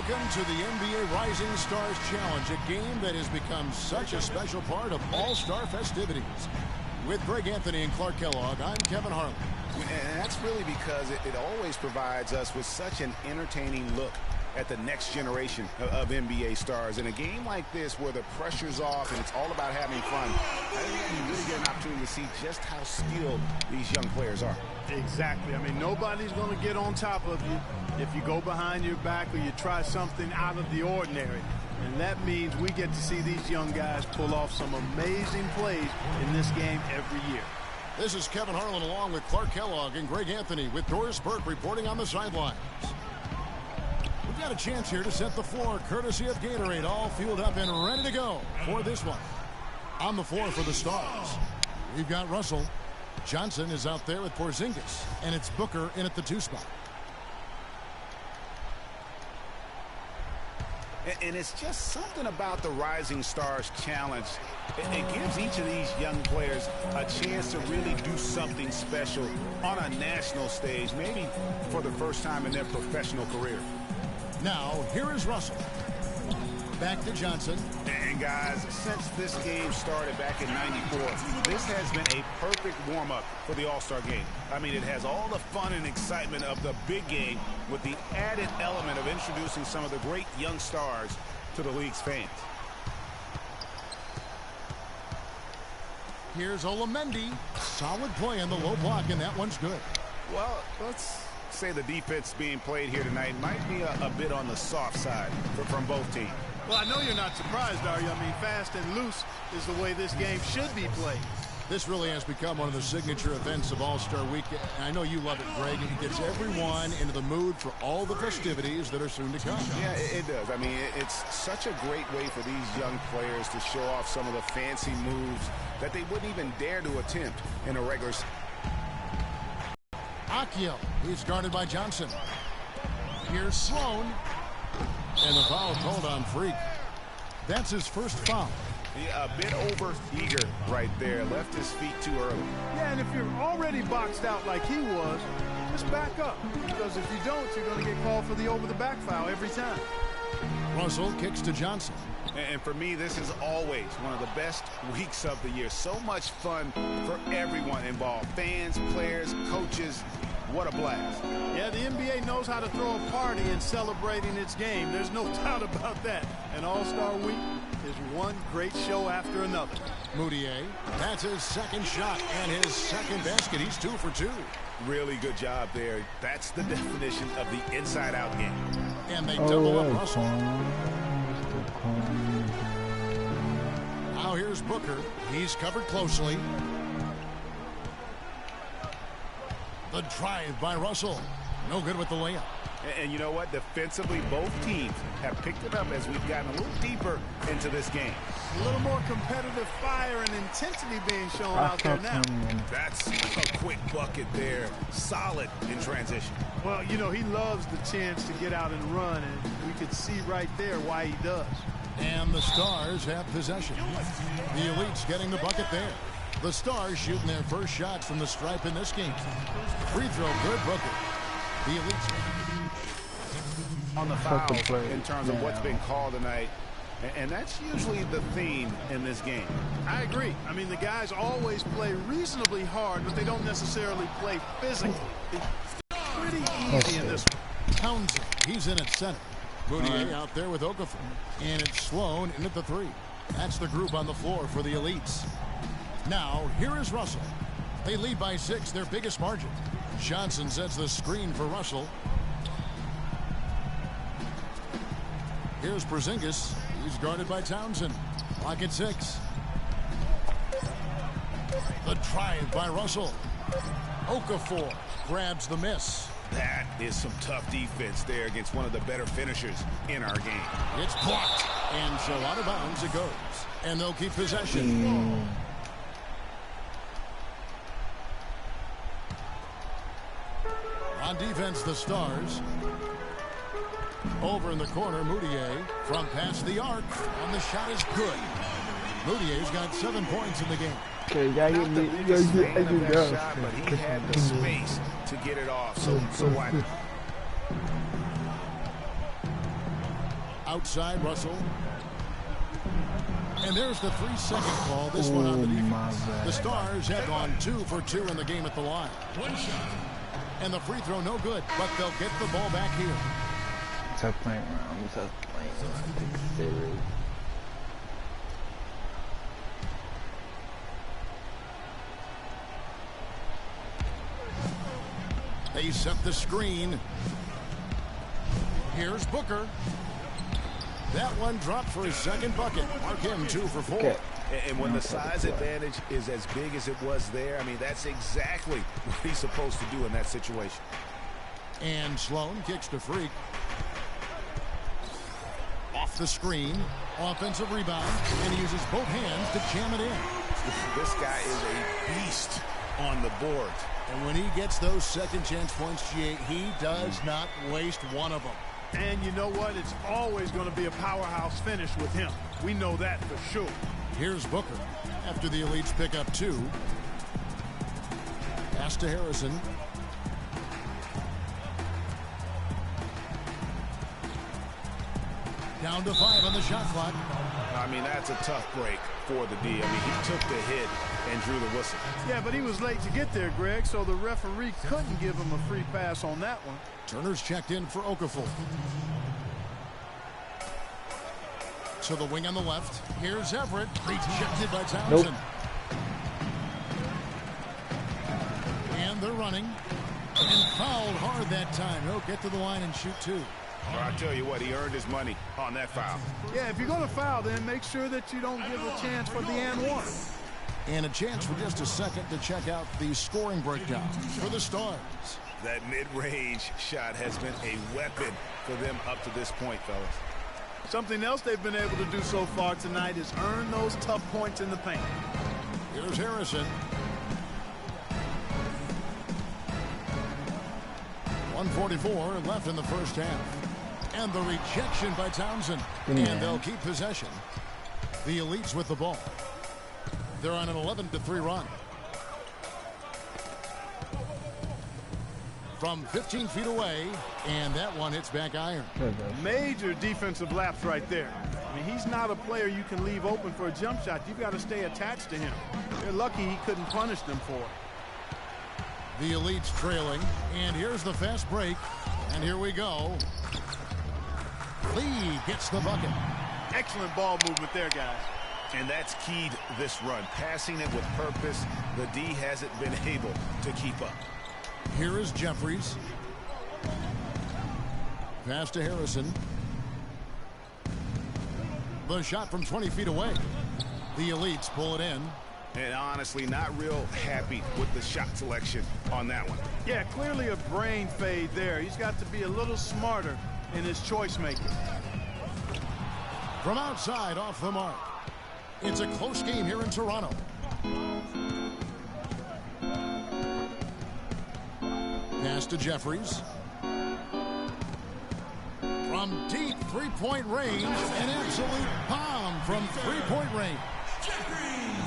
Welcome to the NBA Rising Stars Challenge, a game that has become such a special part of All-Star festivities. With Greg Anthony and Clark Kellogg, I'm Kevin Harlan. And that's really because it always provides us with such an entertaining look at the next generation of NBA stars. In a game like this where the pressure's off and it's all about having fun, I think you really get an opportunity to see just how skilled these young players are. Exactly. I mean, nobody's going to get on top of you if you go behind your back or you try something out of the ordinary. And that means we get to see these young guys pull off some amazing plays in this game every year. This is Kevin Harlan along with Clark Kellogg and Greg Anthony with Doris Burke reporting on the sidelines. We've got a chance here to set the floor, courtesy of Gatorade, all fueled up and ready to go for this one. On the floor for the Stars, we've got Russell. Johnson is out there with Porzingis, and it's Booker in at the 2 spot. And it's just something about the Rising Stars Challenge. It gives each of these young players a chance to really do something special on a national stage, maybe for the first time in their professional career. Now, here is Russell. Back to Johnson. And guys, since this game started back in '94, this has been a perfect warm-up for the All-Star game. I mean, it has all the fun and excitement of the big game with the added element of introducing some of the great young stars to the league's fans. Here's Olamendi. Solid play on the low block, and that one's good. Well, let's say the defense being played here tonight might be a bit on the soft side from both teams. Well, I know you're not surprised, are you? I mean, fast and loose is the way this game should be played. This really has become one of the signature events of All-Star Week. And I know you love it, Greg. It gets everyone into the mood for all the festivities that are soon to come. Yeah, it does. I mean, it's such a great way for these young players to show off some of the fancy moves that they wouldn't even dare to attempt in a regular season. Akio, he's guarded by Johnson. Here's Sloan. And the foul called on Freak. That's his first foul. Yeah, a bit over-eager right there. Left his feet too early. Yeah, and if you're already boxed out like he was, just back up. Because if you don't, you're going to get called for the over-the-back foul every time. Russell kicks to Johnson. And for me, this is always one of the best weeks of the year. So much fun for everyone involved. Fans, players, coaches. What a blast. Yeah, the NBA knows how to throw a party in celebrating its game. There's no doubt about that. And All-Star Week is one great show after another. Moutier, that's his second shot and his second basket. He's 2 for 2. Really good job there. That's the definition of the inside-out game. And they double up Russell. Now here's Booker. He's covered closely. The drive by Russell. No good with the layup. And you know what? Defensively, both teams have picked it up as we've gotten a little deeper into this game. A little more competitive fire and intensity being shown out there now. That's a quick bucket there. Solid in transition. Well, you know, he loves the chance to get out and run, and we could see right there why he does. And the Stars have possession. The Elites getting the bucket there. The Stars shooting their first shots from the stripe in this game. Free throw good, Booker. The Elites on the foul in terms of what's been called tonight. And that's usually the theme in this game. I agree. I mean, the guys always play reasonably hard, but they don't necessarily play physically. It's pretty easy in this one. Townsend, he's in at center. Moutier out there with Okafor. And it's Sloan in at the 3. That's the group on the floor for the Elites. Now, here is Russell. They lead by 6, their biggest margin. Johnson sets the screen for Russell. Here's Porzingis. He's guarded by Townsend. Clock at 6. The drive by Russell. Okafor grabs the miss. That is some tough defense there against one of the better finishers in our game. It's blocked. And so out of bounds it goes. And they'll keep possession. On defense, the Stars. Over in the corner, Moutier from past the arc. And the shot is good. Moutier's got 7 points in the game. Not the biggest fan of that shot, but he had the space to get it off. So why not? outside Russell. And there's the 3-second call. This one on the defense. The Stars have gone 2 for 2 in the game at the line. One shot. And the free throw no good, but they'll get the ball back here. Tough playing around. Tough playing around. They set the screen. Here's Booker. That one dropped for his second bucket. Mark him 2 for 4. Okay. And when the size advantage is as big as it was there, I mean, that's exactly what he's supposed to do in that situation. And Sloan kicks to Freak. Off the screen. Offensive rebound. And he uses both hands to jam it in. This guy is a beast on the board. And when he gets those second chance points, he does not waste one of them. And you know what? It's always going to be a powerhouse finish with him. We know that for sure. Here's Booker after the Elites pick up 2. Pass to Harrison. Down to 5 on the shot clock. I mean, that's a tough break for the D. I mean, he took the hit and drew the whistle. Yeah, but he was late to get there, Greg, so the referee couldn't give him a free pass on that one. Turner's checked in for Okafor. To the wing on the left. Here's Everett. Rejected by Townsend. Nope. And they're running. And fouled hard that time. He'll get to the line and shoot 2. Well, I tell you what, he earned his money on that foul. Yeah, if you're going to foul, then make sure that you don't give a chance for the and one. And a chance for just a second to check out the scoring breakdown for the Stars. That mid-range shot has been a weapon for them up to this point, fellas. Something else they've been able to do so far tonight is earn those tough points in the paint. Here's Harrison. 1:44 left in the first half. And the rejection by Townsend. And they'll keep possession. The Elites with the ball. They're on an 11-3 run. From 15 feet away, and that one hits back iron. Major defensive lapse right there. I mean, he's not a player you can leave open for a jump shot. You've got to stay attached to him. They're lucky he couldn't punish them for it. The Elites trailing, and here's the fast break. And here we go. Lee gets the bucket. Excellent ball movement there, guys. And that's keyed this run. Passing it with purpose. The D hasn't been able to keep up. Here is Jeffries. Pass to Harrison. The shot from 20 feet away. The Elites pull it in. And honestly, not real happy with the shot selection on that one. Yeah, clearly a brain fade there. He's got to be a little smarter in his choice making. From outside, off the mark. It's a close game here in Toronto. Pass to Jeffries. From deep three-point range, an absolute bomb from three-point range.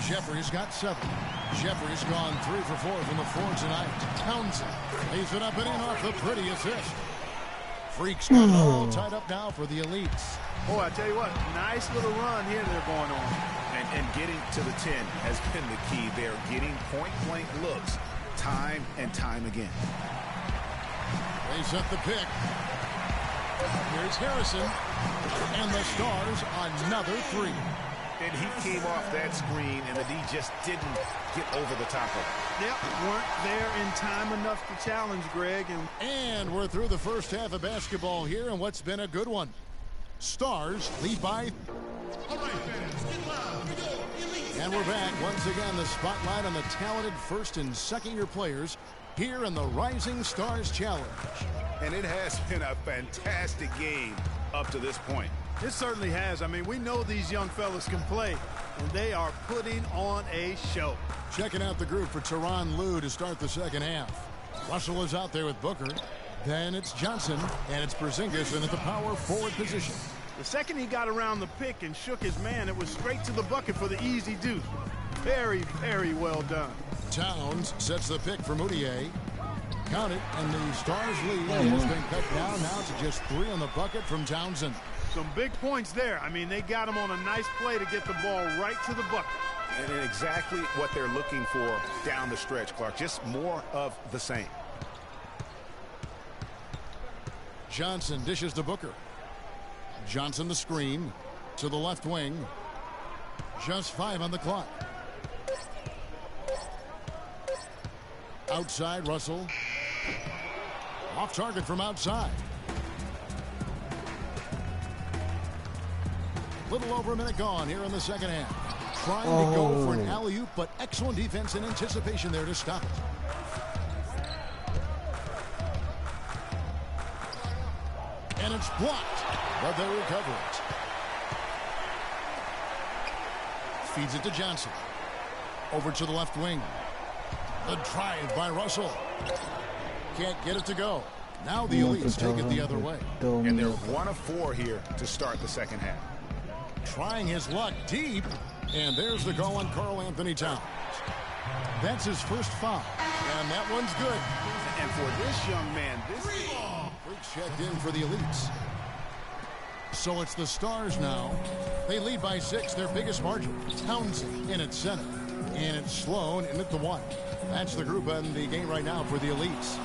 Jeffries got 7. Jeffries gone 3 for 4 from the floor tonight. Townsend lays it up and in off the pretty assist. Freaks got it all tied up now for the Elites. Boy, I tell you what, nice little run here they're going on. And getting to the 10 has been the key. They're getting point-blank looks time and time again. They set the pick. Here's Harrison. And the Stars another 3. And he came off that screen, and the D just didn't get over the top of it. Yep, weren't there in time enough to challenge, Greg. And we're through the first half of basketball here, and what's been a good one. Stars lead by. All right, fans, get loud. We go. And we're back once again. The spotlight on the talented first and second-year players here in the Rising Stars Challenge. And it has been a fantastic game up to this point. It certainly has. I mean, we know these young fellas can play, and they are putting on a show. Checking out the group for Tyronn Lue to start the second half. Russell is out there with Booker. Then it's Johnson, and it's Porzingis in at the power forward position. The second he got around the pick and shook his man, it was straight to the bucket for the easy deuce. Very, very well done. Towns sets the pick for Moutier. Count it, and the Stars lead has been cut down now to just 3 on the bucket from Townsend. Some big points there. I mean, they got him on a nice play to get the ball right to the bucket. And exactly what they're looking for down the stretch, Clark. Just more of the same. Johnson dishes to Booker. Johnson the screen to the left wing. Just 5 on the clock. Outside, Russell. Off target from outside. Little over a minute gone here in the second half. Trying to go for an alley-oop, but excellent defense and anticipation there to stop it. And it's blocked, but they recover it. Feeds it to Johnson. Over to the left wing. The drive by Russell. Can't get it to go. Now the Elites take it the other way. And they're 1 of 4 here to start the second half. Trying his luck deep. And there's the call on Karl-Anthony Towns. That's his first foul. And that one's good. And for this young man, this is... Freaks checked in for the Elites. So it's the Stars now. They lead by 6, their biggest margin. Townsend in at center. And it's Sloan in at the 1. That's the group in the game right now for the Elites.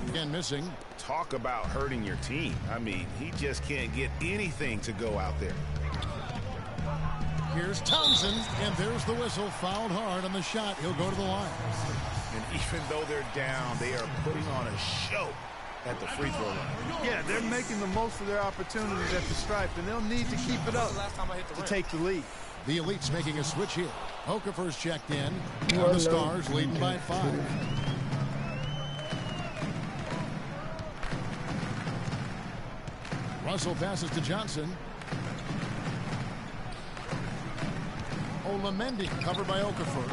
Again missing. Talk about hurting your team. I mean, he just can't get anything to go out there. Here's Townsend, and there's the whistle. Fouled hard on the shot. He'll go to the line. And even though they're down, they are putting on a show at the free throw line. Yeah, they're making the most of their opportunities at the stripe, and they'll need to keep it up to take the lead. The Elites making a switch here. Okafor's checked in. And the Stars leading by 5. Russell passes to Johnson. Olamendi covered by Okafor.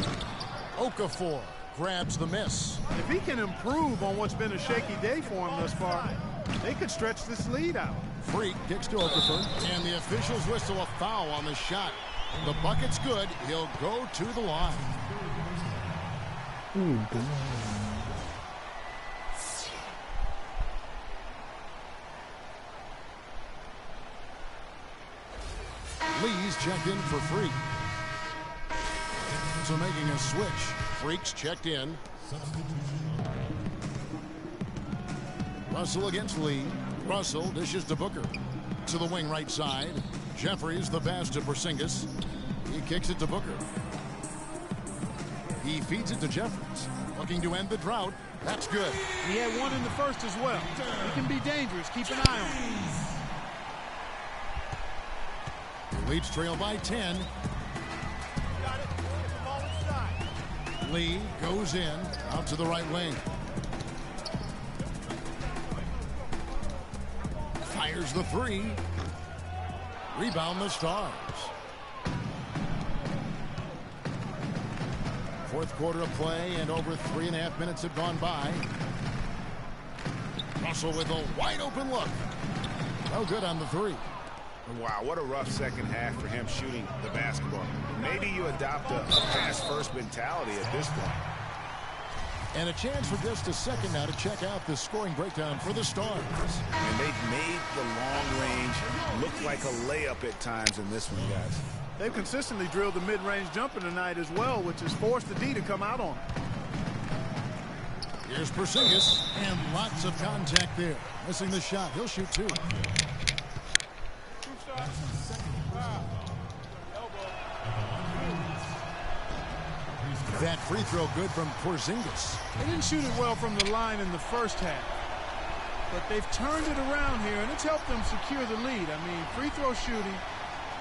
Okafor grabs the miss. If he can improve on what's been a shaky day for him thus far, they could stretch this lead out. Freak kicks to Okafor, and the officials whistle a foul on the shot. The bucket's good. He'll go to the line. Lee's checked in for Freak. So making a switch. Freak's checked in. Russell against Lee. Russell dishes to Booker. To the wing right side. Jeffries the pass to Porzingis. He kicks it to Booker. He feeds it to Jeffries. Looking to end the drought. That's good. He had one in the first as well. He can be dangerous. Keep an eye on him. The Leafs trail by 10. Lee goes in out to the right wing. Fires the 3. Rebound the Stars. Fourth quarter of play, and over 3.5 minutes have gone by. Russell with a wide open look. No good on the 3. Wow, what a rough second half for him shooting the basketball. Maybe you adopt a pass-first mentality at this point. And a chance for just a second now to check out the scoring breakdown for the Stars. And they've made the long range look like a layup at times in this one, guys. They've consistently drilled the mid-range jumper tonight as well, which has forced the D to come out on them. Here's Porzingis, and lots of contact there. Missing the shot. He'll shoot 2. That free throw good from Porzingis. They didn't shoot it well from the line in the first half, but they've turned it around here, and it's helped them secure the lead. I mean, free throw shooting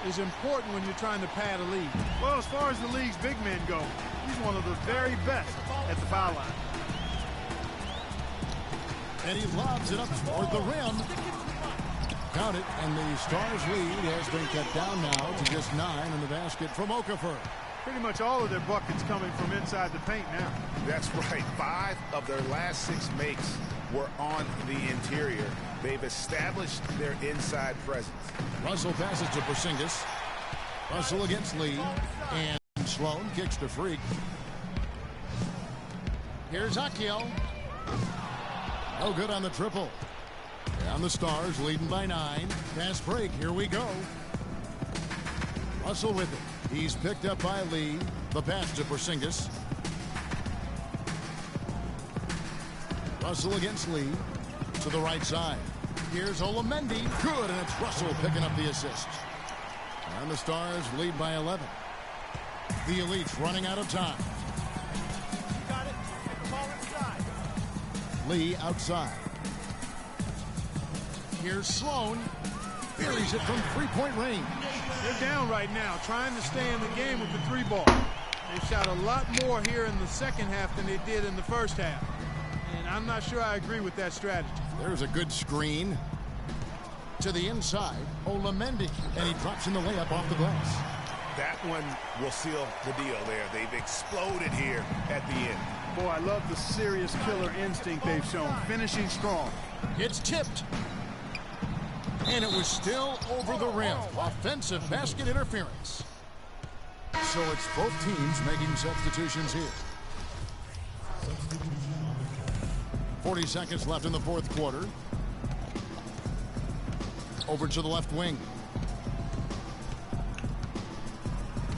is important when you're trying to pad a lead. Well, as far as the league's big men go, he's one of the very best at the foul line. And he lobs it up toward the rim. Count it, and the Stars lead has been cut down now to just 9 in the basket from Okafor. Pretty much all of their buckets coming from inside the paint now. That's right. 5 of their last 6 makes were on the interior. They've established their inside presence. Russell passes to Porzingis. Russell against Lee. And Sloan kicks to Freak. Here's Akio. No good on the triple. And the Stars leading by 9. Fast break. Here we go. Russell with it. He's picked up by Lee. The pass to Porzingis. Russell against Lee. To the right side. Here's Olamendi. Good, and it's Russell picking up the assist. And the Stars lead by 11. The Elites running out of time. Got it. Take the ball inside. Lee outside. Here's Sloan. Buries it from three-point range. They're down right now, trying to stay in the game with the 3-ball. They shot a lot more here in the second half than they did in the first half. And I'm not sure I agree with that strategy. There's a good screen. To the inside, Olamendi. And he drops in the layup off the glass. That one will seal the deal there. They've exploded here at the end. Boy, I love the serious killer instinct they've shown. Finishing strong. It's tipped. And it was still over the rim. Offensive basket interference. So it's both teams making substitutions here. 40 seconds left in the fourth quarter. Over to the left wing.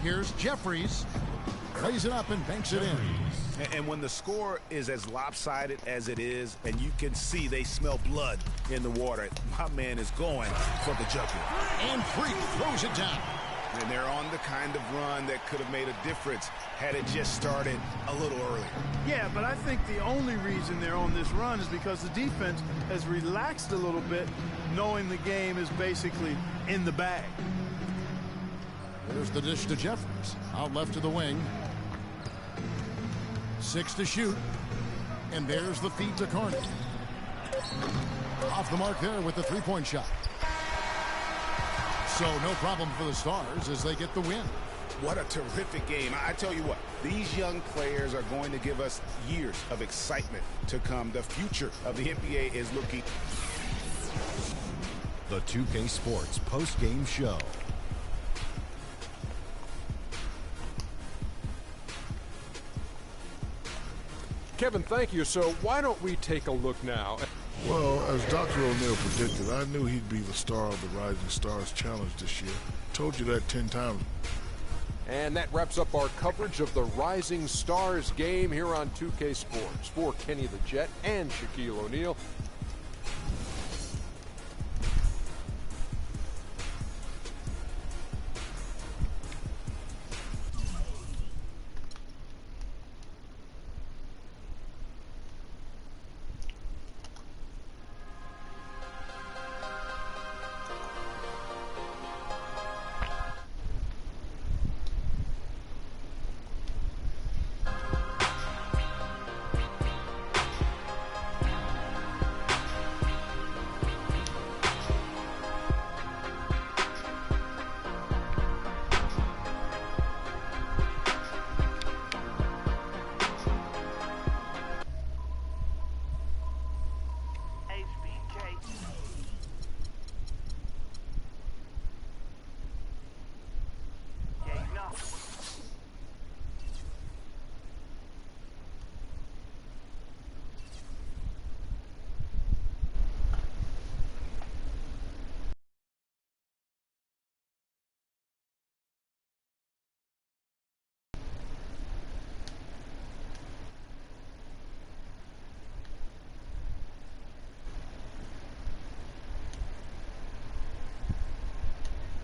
Here's Jeffries. Lays it up and banks it in. And when the score is as lopsided as it is, and you can see they smell blood in the water, my man is going for the jugular. And Freak throws it down. And they're on the kind of run that could have made a difference had it just started a little earlier. Yeah, but I think the only reason they're on this run is because the defense has relaxed a little bit, knowing the game is basically in the bag. There's the dish to Jeffries. Out left to the wing. 6 to shoot. And there's the feed to Carney. Off the mark there with the three-point shot. So no problem for the Stars as they get the win. What a terrific game. I tell you what, these young players are going to give us years of excitement to come. The future of the NBA is looking. The 2K Sports post-game show. Kevin, thank you. So why don't we take a look now? Well, as Dr. O'Neil predicted, I knew he'd be the star of the Rising Stars Challenge this year. Told you that 10 times. And that wraps up our coverage of the Rising Stars game here on 2K Sports. For Kenny the Jet and Shaquille O'Neal,